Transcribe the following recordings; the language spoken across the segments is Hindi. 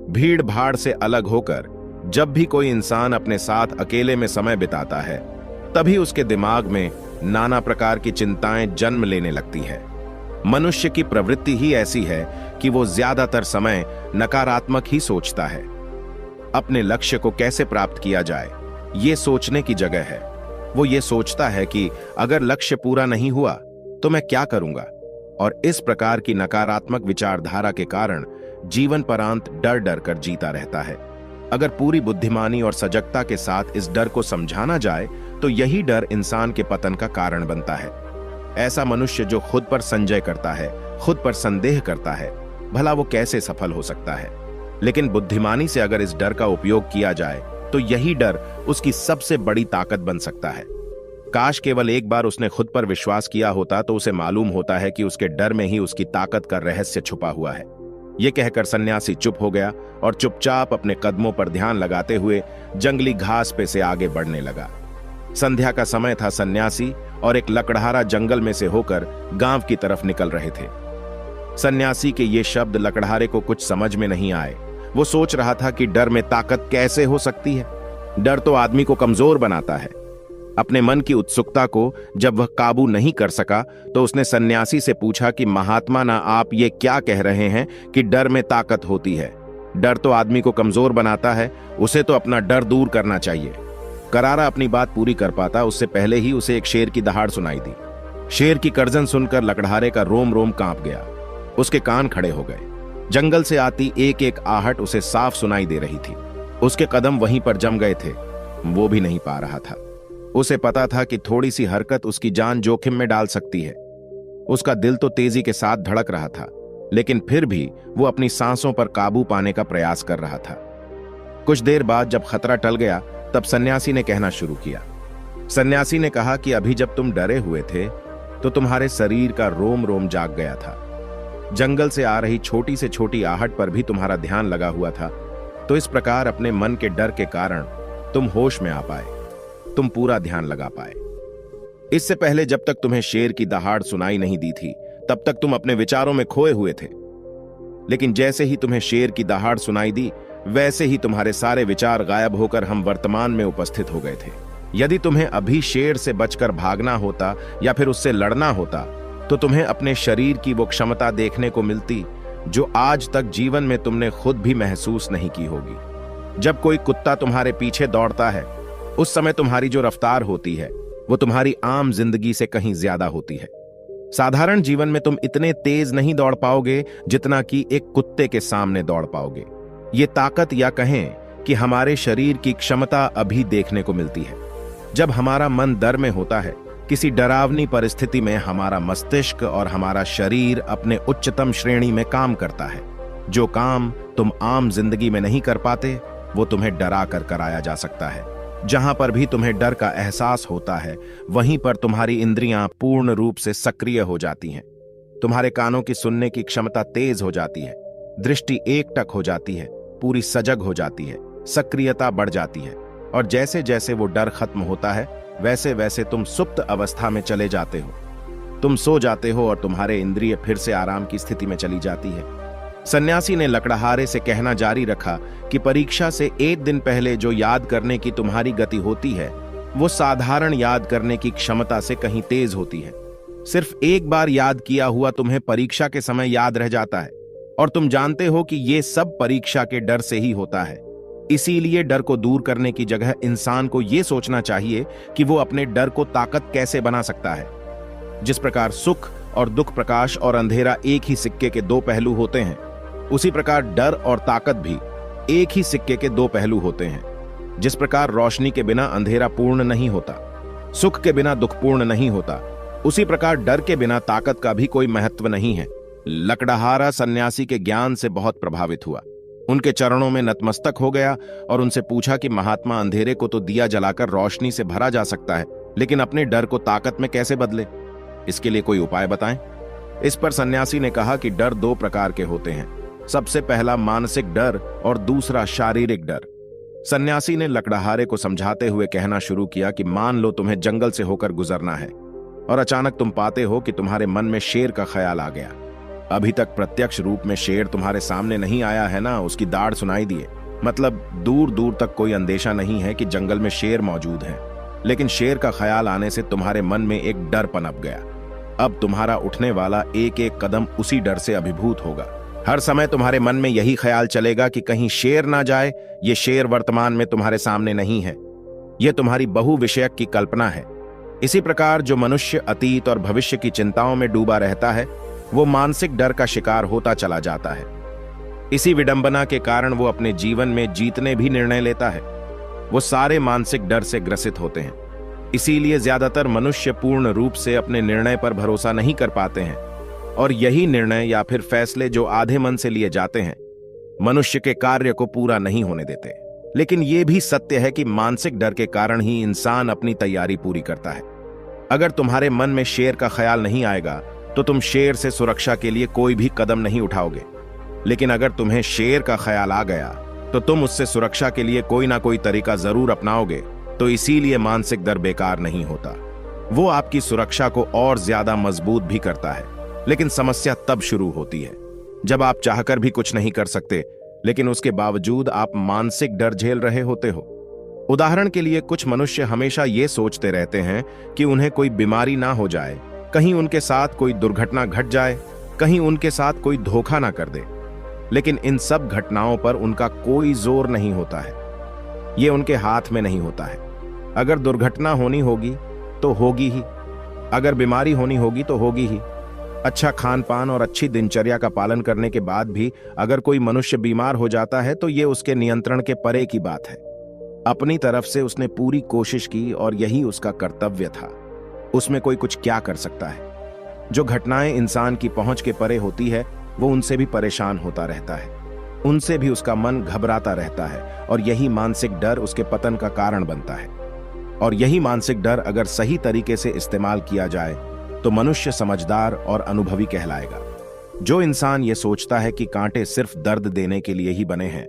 भीड़ भाड़ से अलग होकर जब भी कोई इंसान अपने साथ अकेले में समय बिताता है, तभी उसके दिमाग में नाना प्रकार की चिंताएं जन्म लेने लगती है। मनुष्य की प्रवृत्ति ही ऐसी है कि वो ज्यादातर समय नकारात्मक ही सोचता है। अपने लक्ष्य को कैसे प्राप्त किया जाए, ये सोचने की जगह है। वो ये सोचता है कि अगर लक्ष्य पूरा नहीं हुआ तो मैं क्या करूंगा, और इस प्रकार की नकारात्मक विचारधारा के कारण जीवन परांत डर डर कर जीता रहता है। अगर पूरी बुद्धिमानी और सजगता के साथ इस डर को समझाना जाए तो यही डर इंसान के पतन का कारण बनता है। ऐसा मनुष्य जो खुद पर संजय करता है, खुद पर संदेह करता है, भला वो कैसे सफल हो सकता है। लेकिन बुद्धिमानी से अगर इस डर का उपयोग किया जाए तो यही डर उसकी सबसे बड़ी ताकत बन सकता है। काश केवल एक बार उसने खुद पर विश्वास किया होता तो उसे मालूम होता है कि उसके डर में ही उसकी ताकत का रहस्य छुपा हुआ है। यह कहकर सन्यासी चुप हो गया और चुपचाप अपने कदमों पर ध्यान लगाते हुए जंगली घास पे से आगे बढ़ने लगा। संध्या का समय था। सन्यासी और एक लकड़हारा जंगल में से होकर गांव की तरफ निकल रहे थे। सन्यासी के ये शब्द लकड़हारे को कुछ समझ में नहीं आए। वो सोच रहा था कि डर में ताकत कैसे हो सकती है। डर तो आदमी को कमजोर बनाता है। अपने मन की उत्सुकता को जब वह काबू नहीं कर सका तो उसने सन्यासी से पूछा कि महात्मा ना, आप ये क्या कह रहे हैं कि डर में ताकत होती है? डर तो आदमी को कमजोर बनाता है, उसे तो अपना डर दूर करना चाहिए। करारा अपनी बात पूरी कर पाता उससे पहले ही उसे एक शेर की दहाड़ सुनाई दी। शेर की गर्जन सुनकर लकड़हारे का रोम रोम कांप गया। उसके कान खड़े हो गए। जंगल से आती एक एक आहट उसे साफ सुनाई दे रही थी। उसके कदम वहीं पर जम गए थे। वो भी नहीं पा रहा था। उसे पता था कि थोड़ी सी हरकत उसकी जान जोखिम में डाल सकती है। उसका दिल तो तेजी के साथ धड़क रहा था, लेकिन फिर भी वो अपनी सांसों पर काबू पाने का प्रयास कर रहा था। कुछ देर बाद जब खतरा टल गया तब सन्यासी ने कहना शुरू किया। सन्यासी ने कहा कि अभी जब तुम डरे हुए थे तो तुम्हारे शरीर का रोम रोम जाग गया था। जंगल से आ रही छोटी से छोटी आहट पर भी तुम्हारा ध्यान लगा हुआ था। तो इस प्रकार अपने मन के डर के कारण तुम होश में आ पाए, तुम पूरा ध्यान लगा पाए। इससे पहले जब तक तुम्हें शेर की दहाड़ सुनाई नहीं दी थी तब तक तुम अपने विचारों में खोए हुए थे। लेकिन जैसे ही तुम्हें शेर की दहाड़ सुनाई दी वैसे ही तुम्हारे सारे विचार गायब होकर हम वर्तमान में उपस्थित हो गए थे। यदि तुम्हें अभी शेर से बचकर भागना होता या फिर उससे लड़ना होता तो तुम्हें अपने शरीर की वो क्षमता देखने को मिलती जो आज तक जीवन में तुमने खुद भी महसूस नहीं की होगी। जब कोई कुत्ता तुम्हारे पीछे दौड़ता है उस समय तुम्हारी जो रफ्तार होती है वो तुम्हारी आम जिंदगी से कहीं ज्यादा होती है। साधारण जीवन में तुम इतने तेज नहीं दौड़ पाओगे जितना कि एक कुत्ते के सामने दौड़ पाओगे। ये ताकत या कहें कि हमारे शरीर की क्षमता अभी देखने को मिलती है। जब हमारा मन डर में होता है, किसी डरावनी परिस्थिति में हमारा मस्तिष्क और हमारा शरीर अपने उच्चतम श्रेणी में काम करता है। जो काम तुम आम जिंदगी में नहीं कर पाते वो तुम्हें डरा कर कराया जा सकता है। जहां पर भी तुम्हें डर का एहसास होता है वहीं पर तुम्हारी इंद्रियां पूर्ण रूप से सक्रिय हो जाती हैं। तुम्हारे कानों की सुनने की क्षमता तेज हो जाती है, दृष्टि एकटक हो जाती है, पूरी सजग हो जाती है, सक्रियता बढ़ जाती है। और जैसे जैसे वो डर खत्म होता है वैसे वैसे तुम सुप्त अवस्था में चले जाते हो। तुम सो जाते हो और तुम्हारे इंद्रिय फिर से आराम की स्थिति में चली जाती है। सन्यासी ने लकड़हारे से कहना जारी रखा कि परीक्षा से एक दिन पहले जो याद करने की तुम्हारी गति होती है वो साधारण याद करने की क्षमता से कहीं तेज होती है। सिर्फ एक बार याद किया हुआ तुम्हें परीक्षा के समय याद रह जाता है और तुम जानते हो कि ये सब परीक्षा के डर से ही होता है। इसीलिए डर को दूर करने की जगह इंसान को यह सोचना चाहिए कि वो अपने डर को ताकत कैसे बना सकता है। जिस प्रकार सुख और दुख, प्रकाश और अंधेरा एक ही सिक्के के दो पहलू होते हैं, उसी प्रकार डर और ताकत भी एक ही सिक्के के दो पहलू होते हैं। जिस प्रकार रोशनी के बिना अंधेरा पूर्ण नहीं होता, सुख के बिना दुख पूर्ण नहीं होता, उसी प्रकार डर के बिना ताकत का भी कोई महत्व नहीं है। लकड़हारा सन्यासी के ज्ञान से बहुत प्रभावित हुआ। उनके चरणों में नतमस्तक हो गया और उनसे पूछा कि महात्मा, अंधेरे को तो दिया जलाकर रोशनी से भरा जा सकता है, लेकिन अपने डर को ताकत में कैसे बदले? इसके लिए कोई उपाय बताएं। इस पर सन्यासी ने कहा कि डर दो प्रकार के होते हैं। सबसे पहला मानसिक डर और दूसरा शारीरिक डर। सन्यासी ने लकड़हारे को समझाते हुए कहना शुरू किया कि मान लो तुम्हें जंगल से होकर गुजरना है और अचानक तुम पाते हो कि तुम्हारे मन में शेर का ख्याल आ गया। अभी तक प्रत्यक्ष रूप में शेर तुम्हारे सामने नहीं आया है ना, उसकी दाढ़ सुनाई दिए, मतलब दूर दूर तक कोई अंदेशा नहीं है कि जंगल में शेर मौजूद है, लेकिन शेर का ख्याल आने से तुम्हारे मन में एक डर पनप गया। अब तुम्हारा उठने वाला एक एक कदम उसी डर से अभिभूत होगा। हर समय तुम्हारे मन में यही ख्याल चलेगा कि कहीं शेर ना जाए। ये शेर वर्तमान में तुम्हारे सामने नहीं है, यह तुम्हारी बहुविषयक की कल्पना है। इसी प्रकार जो मनुष्य अतीत और भविष्य की चिंताओं में डूबा रहता है, वो मानसिक डर का शिकार होता चला जाता है। इसी विडंबना के कारण वो अपने जीवन में जीतने भी निर्णय लेता है। वो सारे मानसिक डर से ग्रसित होते हैं। इसीलिए ज्यादातर मनुष्य पूर्ण रूप से अपने निर्णय पर भरोसा नहीं कर पाते हैं, और यही निर्णय या फिर फैसले जो आधे मन से लिए जाते हैं, मनुष्य के कार्य को पूरा नहीं होने देते। लेकिन यह भी सत्य है कि मानसिक डर के कारण ही इंसान अपनी तैयारी पूरी करता है। अगर तुम्हारे मन में शेर का ख्याल नहीं आएगा तो तुम शेर से सुरक्षा के लिए कोई भी कदम नहीं उठाओगे। लेकिन अगर तुम्हें शेर का ख्याल आ गया तो तुम उससे सुरक्षा के लिए कोई ना कोई तरीका जरूर अपनाओगे। तो इसीलिए मानसिक डर बेकार नहीं होता, वो आपकी सुरक्षा को और ज्यादा मजबूत भी करता है। लेकिन समस्या तब शुरू होती है जब आप चाहकर भी कुछ नहीं कर सकते, लेकिन उसके बावजूद आप मानसिक डर झेल रहे होते हो। उदाहरण के लिए कुछ मनुष्य हमेशा ये सोचते रहते हैं कि उन्हें कोई बीमारी ना हो जाए, कहीं उनके साथ कोई दुर्घटना घट जाए, कहीं उनके साथ कोई धोखा ना कर दे। लेकिन इन सब घटनाओं पर उनका कोई जोर नहीं होता है, ये उनके हाथ में नहीं होता है। अगर दुर्घटना होनी होगी तो होगी ही, अगर बीमारी होनी होगी तो होगी ही। अच्छा खान पान और अच्छी दिनचर्या का पालन करने के बाद भी अगर कोई मनुष्य बीमार हो जाता है तो ये उसके नियंत्रण के परे की बात है। अपनी तरफ से उसने पूरी कोशिश की और यही उसका कर्तव्य था। उसमें कोई कुछ क्या कर सकता है? जो घटनाएं इंसान की पहुंच के परे होती है, वो उनसे भी परेशान होता रहता है, उनसे भी उसका मन घबराता रहता है, और यही मानसिक डर उसके पतन का कारण बनता है। और यही मानसिक डर अगर सही तरीके से इस्तेमाल किया जाए तो मनुष्य समझदार और अनुभवी कहलाएगा। जो इंसान ये सोचता है कि कांटे सिर्फ दर्द देने के लिए ही बने हैं,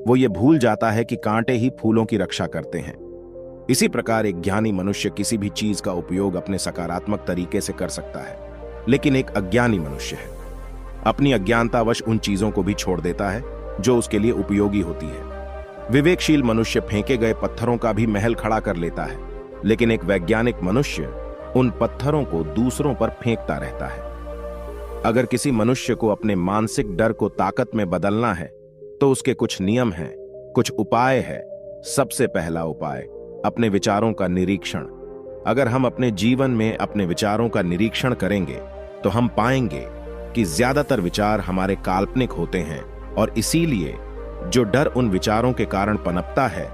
वो ये भूल जाता है कि कांटे ही फूलों की रक्षा करते हैं। इसी प्रकार एक ज्ञानी मनुष्य किसी भी चीज का उपयोग अपने सकारात्मक तरीके से कर सकता है, लेकिन एक अज्ञानी मनुष्य है अपनी अज्ञानतावश उन चीजों को भी छोड़ देता है जो उसके लिए उपयोगी होती है। विवेकशील मनुष्य फेंके गए पत्थरों का भी महल खड़ा कर लेता है, लेकिन एक वैज्ञानिक मनुष्य उन पत्थरों को दूसरों पर फेंकता रहता है। अगर किसी मनुष्य को अपने मानसिक डर को ताकत में बदलना है तो उसके कुछ नियम हैं, कुछ उपाय है। सबसे पहला उपाय, अपने विचारों का निरीक्षण। अगर हम अपने जीवन में अपने विचारों का निरीक्षण करेंगे तो हम पाएंगे कि ज्यादातर विचार हमारे काल्पनिक होते हैं, और इसीलिए जो डर उन विचारों के कारण पनपता है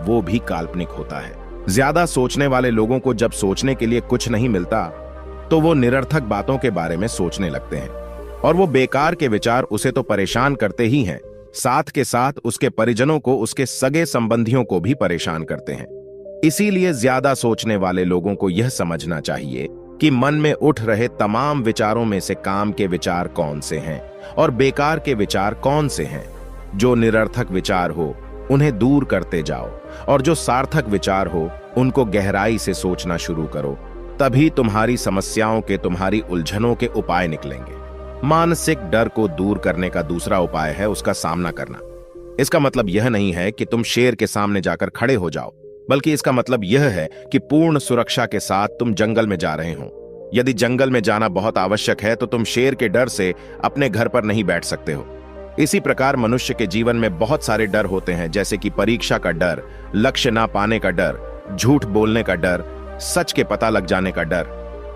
वो भी काल्पनिक होता है। ज्यादा सोचने वाले लोगों को जब सोचने के लिए कुछ नहीं मिलता तो वो निरर्थक बातों के बारे में सोचने लगते हैं, और वो बेकार के विचार उसे तो परेशान करते ही हैं, साथ के साथ उसके परिजनों को, उसके सगे संबंधियों को भी परेशान करते हैं। इसीलिए ज्यादा सोचने वाले लोगों को यह समझना चाहिए कि मन में उठ रहे तमाम विचारों में से काम के विचार कौन से हैं और बेकार के विचार कौन से हैं। जो निरर्थक विचार हो उन्हें दूर करते जाओ, और जो सार्थक विचार हो उनको गहराई से सोचना शुरू करो। तभी तुम्हारी समस्याओं के, तुम्हारी उलझनों के उपाय निकलेंगे। मानसिक डर को दूर करने का दूसरा उपाय है उसका सामना करना। इसका मतलब यह नहीं है कि तुम शेर के सामने जाकर खड़े हो जाओ, बल्कि इसका मतलब यह है कि पूर्ण सुरक्षा के साथ तुम जंगल में जा रहे हो। यदि जंगल में जाना बहुत आवश्यक है तो तुम शेर के डर से अपने घर पर नहीं बैठ सकते हो। इसी प्रकार मनुष्य के जीवन में बहुत सारे डर होते हैं, जैसे कि परीक्षा का डर, लक्ष्य ना पाने का डर, झूठ बोलने का डर, सच के पता लग जाने का डर,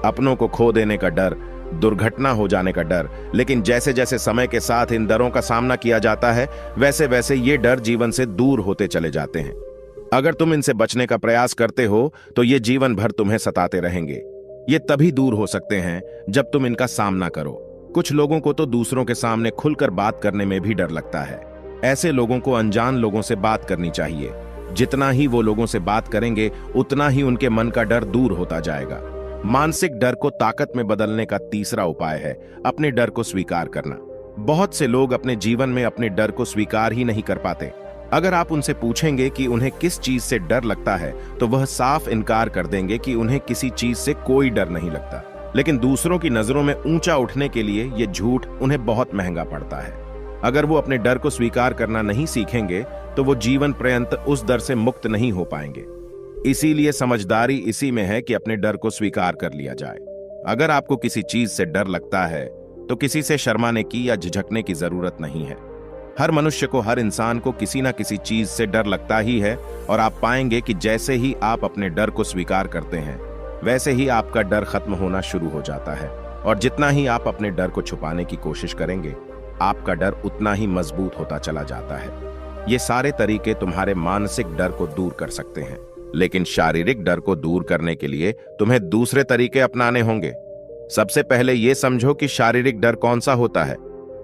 अपनों को खो देने का डर, दुर्घटना हो जाने का डर। लेकिन जैसे जैसे समय के साथ इन डरों का सामना किया जाता है, वैसे वैसे ये डर जीवन से दूर होते चले जाते हैं। अगर तुम इनसे बचने का प्रयास करते हो तो ये जीवन भर तुम्हें सताते रहेंगे। ये तभी दूर हो सकते हैं जब तुम इनका सामना करो। कुछ लोगों को तो दूसरों के सामने खुलकर बात करने में भी डर लगता है। ऐसे लोगों को अनजान लोगों से बात करनी चाहिए। जितना ही वो लोगों से बात करेंगे उतना ही उनके मन का डर दूर होता जाएगा। मानसिक डर को ताकत में बदलने का तीसरा उपाय है अपने डर को स्वीकार करना। बहुत से लोग अपने जीवन में अपने डर को स्वीकार ही नहीं कर पाते। अगर आप उनसे पूछेंगे कि उन्हें किस चीज से डर लगता है तो वह साफ इनकार कर देंगे कि उन्हें किसी चीज से कोई डर नहीं लगता। लेकिन दूसरों की नजरों में ऊंचा उठने के लिए ये झूठ उन्हें बहुत महंगा पड़ता है। अगर वो अपने डर को स्वीकार करना नहीं सीखेंगे तो वो जीवन पर्यंत उस डर से मुक्त नहीं हो पाएंगे। इसीलिए समझदारी इसी में है कि अपने डर को स्वीकार कर लिया जाए। अगर आपको किसी चीज से डर लगता है तो किसी से शर्माने की या झिझकने की जरूरत नहीं है। हर मनुष्य को, हर इंसान को किसी ना किसी चीज से डर लगता ही है, और आप पाएंगे कि जैसे ही आप अपने डर को स्वीकार करते हैं वैसे ही आपका डर खत्म होना शुरू हो जाता है। और जितना ही आप अपने डर को छुपाने की कोशिश करेंगे आपका डर उतना ही मजबूत होता चला जाता है। ये सारे तरीके तुम्हारे मानसिक डर को दूर कर सकते हैं, लेकिन शारीरिक डर को दूर करने के लिए तुम्हें दूसरे तरीके अपनाने होंगे। सबसे पहले यह समझो कि शारीरिक डर कौन सा होता है।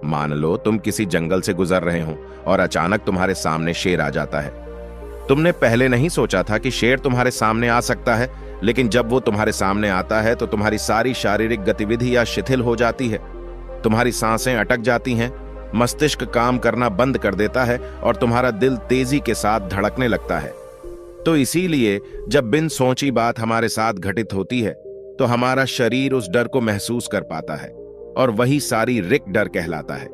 मान लो तुम किसी जंगल से गुजर रहे हो और अचानक तुम्हारे सामने शेर आ जाता है। तुमने पहले नहीं सोचा था कि शेर तुम्हारे सामने आ सकता है, लेकिन जब वो तुम्हारे सामने आता है तो तुम्हारी सारी शारीरिक गतिविधियां शिथिल हो जाती है। तुम्हारी सांसें अटक जाती हैं, मस्तिष्क काम करना बंद कर देता है और तुम्हारा दिल तेजी के साथ धड़कने लगता है। तो इसीलिए जब बिन सोची बात हमारे साथ घटित होती है तो हमारा शरीर उस डर को महसूस कर पाता है, और वही शारीरिक डर कहलाता है।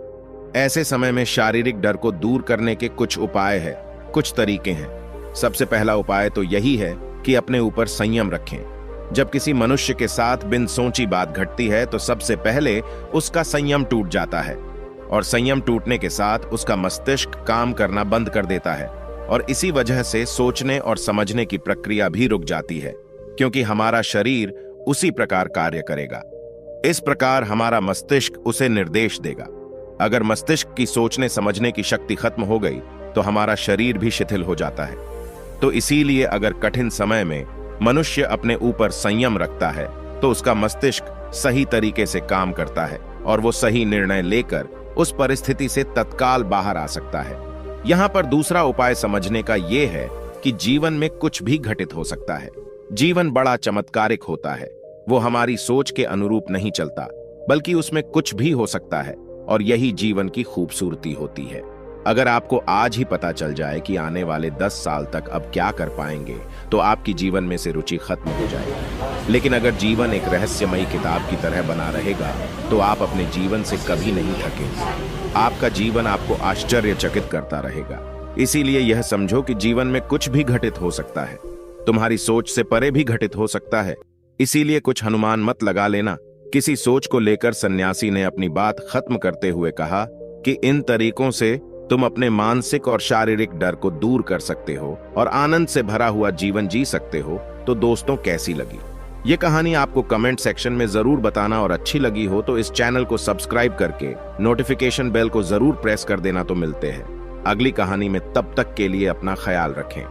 ऐसे समय में शारीरिक डर को दूर करने के कुछ उपाय हैं, कुछ तरीके हैं। सबसे पहला उपाय तो यही है कि अपने ऊपर संयम रखें। जब किसी मनुष्य के साथ बिन सोची बात घटती है तो सबसे पहले उसका संयम टूट जाता है, और संयम टूटने के साथ उसका मस्तिष्क काम करना बंद कर देता है, और इसी वजह से सोचने और समझने की प्रक्रिया भी रुक जाती है, क्योंकि हमारा शरीर उसी प्रकार कार्य करेगा। इस प्रकार हमारा मस्तिष्क उसे निर्देश देगा। अगर मस्तिष्क की सोचने समझने की शक्ति खत्म हो गई तो हमारा शरीर भी शिथिल हो जाता है। तो इसीलिए अगर कठिन समय में मनुष्य अपने ऊपर संयम रखता है तो उसका मस्तिष्क सही तरीके से काम करता है और वो सही निर्णय लेकर उस परिस्थिति से तत्काल बाहर आ सकता है। यहां पर दूसरा उपाय समझने का यह है कि जीवन में कुछ भी घटित हो सकता है। जीवन बड़ा चमत्कारिक होता है, वो हमारी सोच के अनुरूप नहीं चलता, बल्कि उसमें कुछ भी हो सकता है, और यही जीवन की खूबसूरती होती है। अगर आपको आज ही पता चल जाए कि आने वाले 10 साल तक अब क्या कर पाएंगे तो आपकी जीवन में से रुचि खत्म हो जाएगी। लेकिन अगर जीवन एक रहस्यमयी किताब की तरह बना रहेगा तो आप अपने जीवन से कभी नहीं थकेंगे। आपका जीवन आपको आश्चर्यचकित करता रहेगा। इसीलिए यह समझो कि जीवन में कुछ भी घटित हो सकता है, तुम्हारी सोच से परे भी घटित हो सकता है। इसीलिए कुछ अनुमान मत लगा लेना। किसी सोच को लेकर सन्यासी ने अपनी बात खत्म करते हुए कहा कि इन तरीकों से तुम अपने मानसिक और शारीरिक डर को दूर कर सकते हो और आनंद से भरा हुआ जीवन जी सकते हो। तो दोस्तों, कैसी लगी ये कहानी आपको कमेंट सेक्शन में जरूर बताना, और अच्छी लगी हो तो इस चैनल को सब्सक्राइब करके नोटिफिकेशन बेल को जरूर प्रेस कर देना। तो मिलते हैं अगली कहानी में, तब तक के लिए अपना ख्याल रखें।